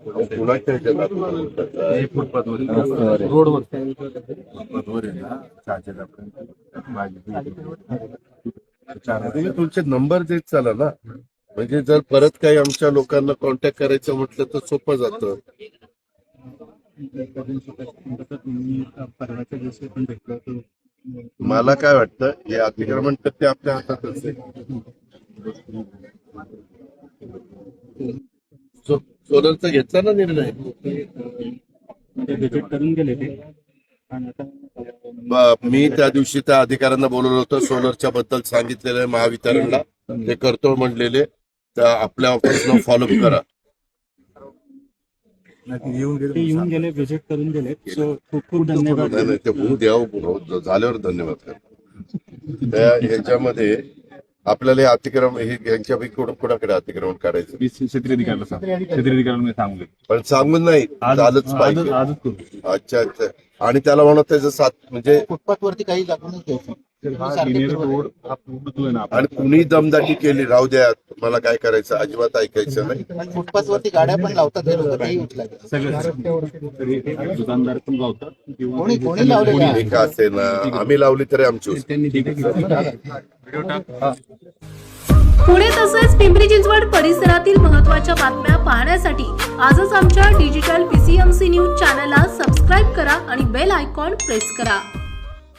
कुणाच्या ह्याच्यात रोडवर तुम्ही तुमचे नंबर देत चला ना, म्हणजे जर परत काही आमच्या लोकांना कॉन्टॅक्ट करायचं म्हटलं तर सोपं जातं. परवाच्या दिवशी पण भेटलो होतो. मला काय वाटतं हे अतिक्रमण तर ते आपल्या हातातच आहे. सोलरचा घेतला ना निर्णय. व्हिजिट करून गेले ते. आणि आता मी त्या दिवशी त्या अधिकाऱ्यांना बोलवलं होतं, सोलरच्या बद्दल सांगितलेलं आहे महावितरणला, ते करतो म्हणलेले. तर आपल्या ऑफिसला फॉलोअप करा. ते येऊन गेले, व्हिजिट करून गेले. सो खूप खूप धन्यवाद. नाही ते होऊ द्या, झाल्यावर धन्यवाद करा. ह्याच्यामध्ये आपल्याला अतिक्रमण यांच्यापैकी कोणाकडे अतिक्रमण करायचं क्षेत्रीय अधिकाऱ्यांना सांगू पण सांगून नाही, आलंच पाहिजे. अच्छा अच्छा. आणि त्याला म्हणत त्याचं सात म्हणजे फुटपाथ वरती काही लागूनच द्यायचं. आणि कुणी दमदाटी केली राहू द्या, मला काय करायचं अजिबात ऐकायचं नाही. फुटपाथ वरती गाड्या पण लावतात, हे लोक काही उचलायचं. दुकानदार पण लावतात. कोणी लावलेलं हे का असे ना, आम्ही लावली तरी आमची पुणे तसेच पिंपरी चिंचवड परिसरातील महत्त्वाच्या बातम्या पाहण्यासाठी आजच आमच्या डिजिटल PCMC न्यूज चॅनलला सबस्क्राईब करा आणि बेल आयकॉन प्रेस करा.